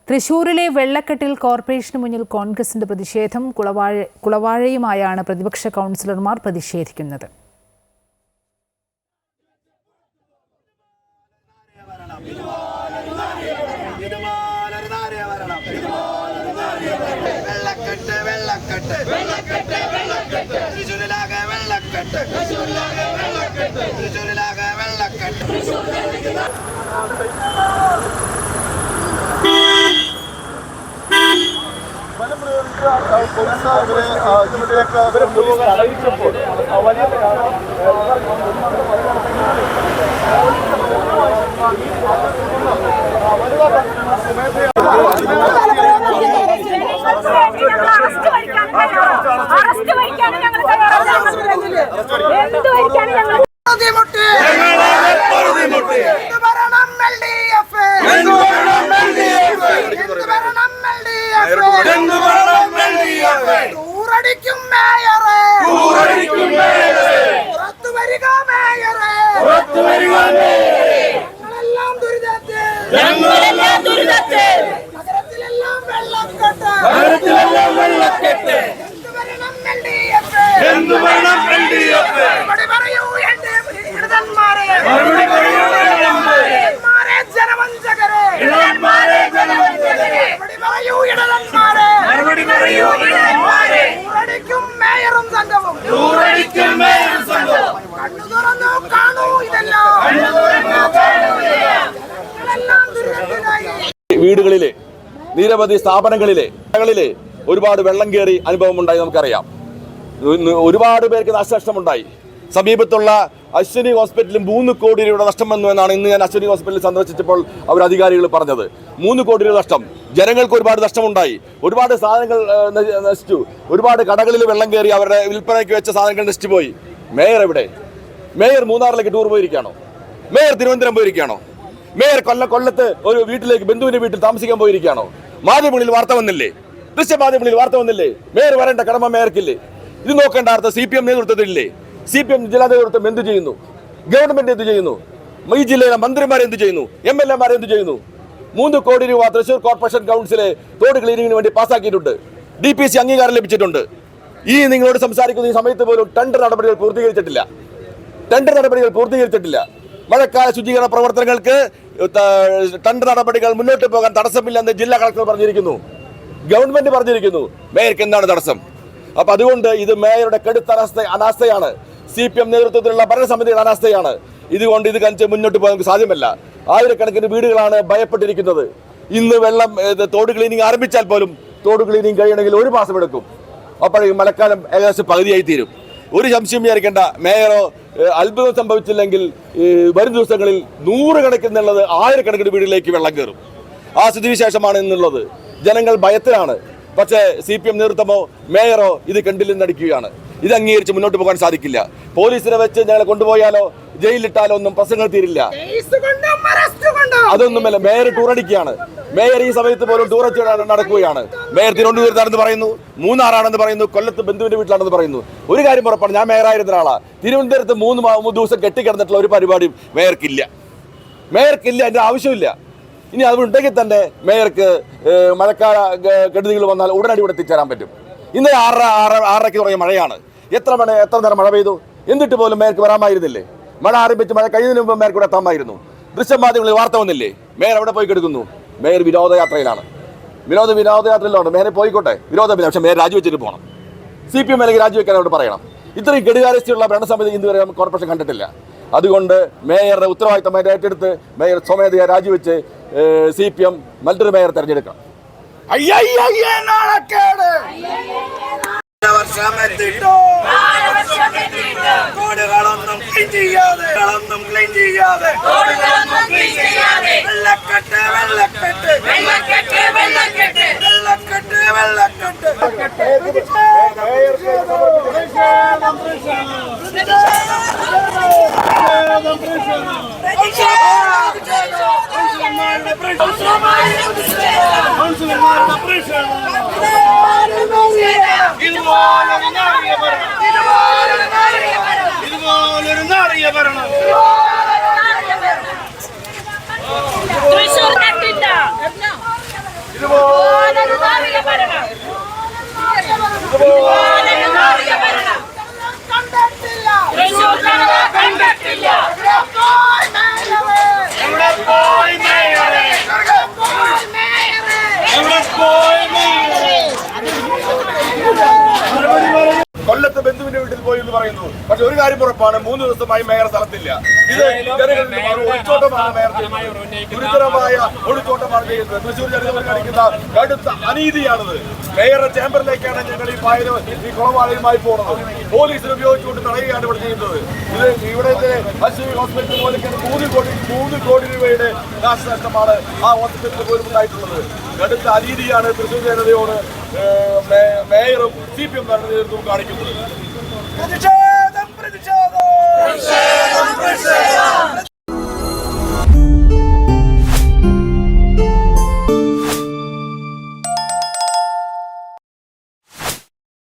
തൃശൂരിലെ വെള്ളക്കെട്ടിൽ കോർപ്പറേഷന് മുന്നിൽ കോൺഗ്രസിന്റെ പ്രതിഷേധം കുളവാഴയുമായാണ് പ്രതിപക്ഷ കൗൺസിലർമാർ പ്രതിഷേധിക്കുന്നത്. വീടുകളിലെ നിരവധി സ്ഥാപനങ്ങളിലെ ഒരുപാട് വെള്ളം കയറി അനുഭവം ഉണ്ടായി. നമുക്കറിയാം, ഒരുപാട് പേർക്ക് നാശനഷ്ടമുണ്ടായി. സമീപത്തുള്ള അശ്വിനി ഹോസ്പിറ്റലിൽ 3 കോടി രൂപയുടെ നഷ്ടം വന്നു എന്നാണ് ഇന്ന് ഞാൻ അശ്വിനി ഹോസ്പിറ്റലിൽ സന്ദർശിച്ചപ്പോൾ അവർ അധികാരികൾ പറഞ്ഞത്. 3 കോടി രൂപ നഷ്ടം. ജനങ്ങൾക്ക് ഒരുപാട് നഷ്ടമുണ്ടായി. ഒരുപാട് സാധനങ്ങൾ നശിച്ചു. ഒരുപാട് കടകളിൽ വെള്ളം കയറി അവരുടെ വിൽപ്പനയ്ക്ക് വെച്ച സാധനങ്ങൾ നശിച്ചുപോയി. മേയർ എവിടെ? മേയർ മൂന്നാറിലേക്ക് ടൂർ പോയിരിക്കുകയാണോ? മേയർ തിരുവനന്തപുരം പോയിരിക്കുകയാണോ? മേയർ കൊല്ലത്ത് ഒരു വീട്ടിലേക്ക് ബന്ധുവിന്റെ വീട്ടിൽ താമസിക്കാൻ പോയിരിക്കുകയാണോ? മാധ്യമങ്ങളിൽ വാർത്ത വന്നില്ലേ? ദൃശ്യമാധ്യമങ്ങളിൽ വാർത്ത വന്നില്ലേ? മേയർ വരേണ്ട കടമ മേയർക്കില്ലേ? ഇത് നോക്കേണ്ട അർത്ഥം CPM നേതൃത്വത്തിലില്ലേ? CPM ജില്ലാ നേതൃത്വം എന്ത് ചെയ്യുന്നു? ഗവൺമെന്റ് എന്ത് ചെയ്യുന്നു? ഈ ജില്ലയിലെ മന്ത്രിമാർ എന്ത് ചെയ്യുന്നു? MLA എന്ത് ചെയ്യുന്നു? 3 കോടി രൂപ തൃശൂർ കോർപ്പറേഷൻ കൗൺസിലെ തോട് ക്ലീനിങ്ങിന് വേണ്ടി പാസ്സാക്കിയിട്ടുണ്ട്. DPC അംഗീകാരം ലഭിച്ചിട്ടുണ്ട്. ഈ നിങ്ങളോട് സംസാരിക്കുന്ന ഈ സമയത്ത് പോലും ടെൻഡർ നടപടികൾ പൂർത്തീകരിച്ചിട്ടില്ല. മഴക്കാല ശുചീകരണ പ്രവർത്തനങ്ങൾക്ക് ടെൻഡർ നടപടികൾ മുന്നോട്ട് പോകാൻ തടസ്സമില്ലെന്ന് ജില്ലാ കളക്ടർ പറഞ്ഞിരിക്കുന്നു. ഗവൺമെന്റ് പറഞ്ഞിരിക്കുന്നു. മേയർക്ക് എന്താണ് തടസ്സം? അപ്പൊ അതുകൊണ്ട് ഇത് മേയറുടെ കടുത്ത അനാസ്ഥയാണ്. CPM നേതൃത്വത്തിലുള്ള ഭരണസമിതിയുടെ അനാസ്ഥയാണ്. ഇതുകൊണ്ട് ഇത് കണിച്ച് മുന്നോട്ട് പോകാൻ സാധ്യമല്ല. ആയിരക്കണക്കിന് വീടുകളാണ് ഭയപ്പെട്ടിരിക്കുന്നത്. ഇന്ന് വെള്ളം തോട് ക്ലീനിങ് ആരംഭിച്ചാൽ പോലും തോട് ക്ലീനിങ് കഴിയണമെങ്കിൽ 1 മാസം എടുക്കും. അപ്പോഴേക്കും മഴക്കാലം ഏകദേശം പകുതിയായി തീരും. ഒരു സംശയം വിചാരിക്കേണ്ട, മേയറോ അത്ഭുതം സംഭവിച്ചില്ലെങ്കിൽ വരും ദിവസങ്ങളിൽ 100 കണക്കിനുള്ളത് 1000 കണക്കിന് വീടുകളിലേക്ക് വെള്ളം കയറും. ആ സ്ഥിതിവിശേഷമാണ് ഇന്നുള്ളത്. ജനങ്ങൾ ഭയത്തിലാണ്. പക്ഷേ CPM നേതൃത്വമോ മേയറോ ഇത് കണ്ടില്ലെന്നടിക്കുകയാണ്. ഇത് അംഗീകരിച്ച് മുന്നോട്ട് പോകാൻ സാധിക്കില്ല. പോലീസിനെ വെച്ച് ഞങ്ങളെ കൊണ്ടുപോയാലോ ജയിലിലിട്ടാലോ ഒന്നും പ്രശ്നങ്ങൾ തീരില്ല. അതൊന്നുമല്ല. മേയർ ടൂറടിക്കുകയാണ്. മേയർ ഈ സമയത്ത് പോലും ടൂറച്ച് നടക്കുകയാണ്. മേയർ തിരുവനന്തപുരത്താണെന്ന് പറയുന്നു, മൂന്നാറാണെന്ന് പറയുന്നു, കൊല്ലത്ത് ബന്ധുവിന്റെ വീട്ടിലാണെന്ന് പറയുന്നു. ഒരു കാര്യം ഉറപ്പാണ്, ഞാൻ മേയറായിരുന്ന ഒരാളാണ്. തിരുവനന്തപുരത്ത് 3 ദിവസം കെട്ടിക്കിടന്നിട്ടുള്ള ഒരു പരിപാടിയും മേയർക്കില്ല. അതിന്റെ ആവശ്യമില്ല. ഇനി അതുണ്ടെങ്കിൽ തന്നെ മേയർക്ക് മഴക്കാല കെടുതികൾ വന്നാൽ ഉടനടി ഇവിടെ എത്തിച്ചേരാൻ പറ്റും. ഇന്ന് 6:30 തുടങ്ങിയ മഴയാണ്. എത്ര നേരം മഴ പെയ്തു? എന്നിട്ട് പോലും മേയർക്ക് വരാമായിരുന്നില്ലേ? മഴ ആരംഭിച്ച് മഴ കഴിയുന്നതിന് മുമ്പ് മേയർക്ക് ഇവിടെ എത്താമായിരുന്നു. ദൃശ്യമാധ്യമങ്ങളിൽ വാർത്ത വന്നില്ലേ? മേയർ എവിടെ പോയി കിടക്കുന്നു? മേയർ വിനോദയാത്രയിലാണ്. വിനോദയാത്രയിലാണ്. മേയർ പോയിക്കോട്ടെ, വിനോദമില്ല. പക്ഷേ മേയർ രാജിവെച്ചിട്ട് പോകണം. CPM അല്ലെങ്കിൽ രാജിവെക്കാൻ അവിടെ പറയണം. ഇത്രയും കെടുകാര്യസ്ഥയുള്ള ഭരണസമിതി ഇതുവരെ കോർപ്പറേഷൻ കണ്ടിട്ടില്ല. അതുകൊണ്ട് മേയറുടെ ഉത്തരവാദിത്തം ഏറ്റെടുത്ത് മേയർ സ്വമേധയാ രാജിവെച്ച് CPM മറ്റൊരു മേയർ തെരഞ്ഞെടുക്കണം. കൊല്ലത്ത് ബന്ധുവിന്റെ വീട്ടിൽ പോയി എന്ന് പറയുന്നു. പക്ഷെ ഒരു കാര്യം ഉറപ്പാണ്, 3 ദിവസമായി മേയർ സ്ഥലത്തില്ല. ഇത് ഒളിച്ചോട്ടമാണ് മേയർ ചെയ്യുന്നത്. ഗുരുതരമായ ഒളിച്ചോട്ടമാണ് ചെയ്യുന്നത്. തൃശ്ശൂർ ജനങ്ങൾ കാണിക്കുന്ന കടുത്ത അനീതിയാണിത്. മേയറുടെ ചേംബറിലേക്കാണ് ഞങ്ങൾ ഈ കുളവാഴയുമായി പോകുന്നത്. പോലീസിനെ ഉപയോഗിച്ചുകൊണ്ട് തടയുകയാണ് ഇവിടെ ചെയ്യുന്നത്. ഇത് ഇവിടുത്തെ അശ്വിനി ഹോസ്പിറ്റൽ പോലെ 3 കോടി രൂപയുടെ നാശനഷ്ടമാണ് ആ ഹോസ്പിറ്റലിൽ പോലും ഉണ്ടായിട്ടുള്ളത്. കടുത്ത അനീതിയാണ് തൃശ്ശൂർ ജനതയോട് മേയറും CPM നേതൃത്വവും കാണിക്കുന്നത്.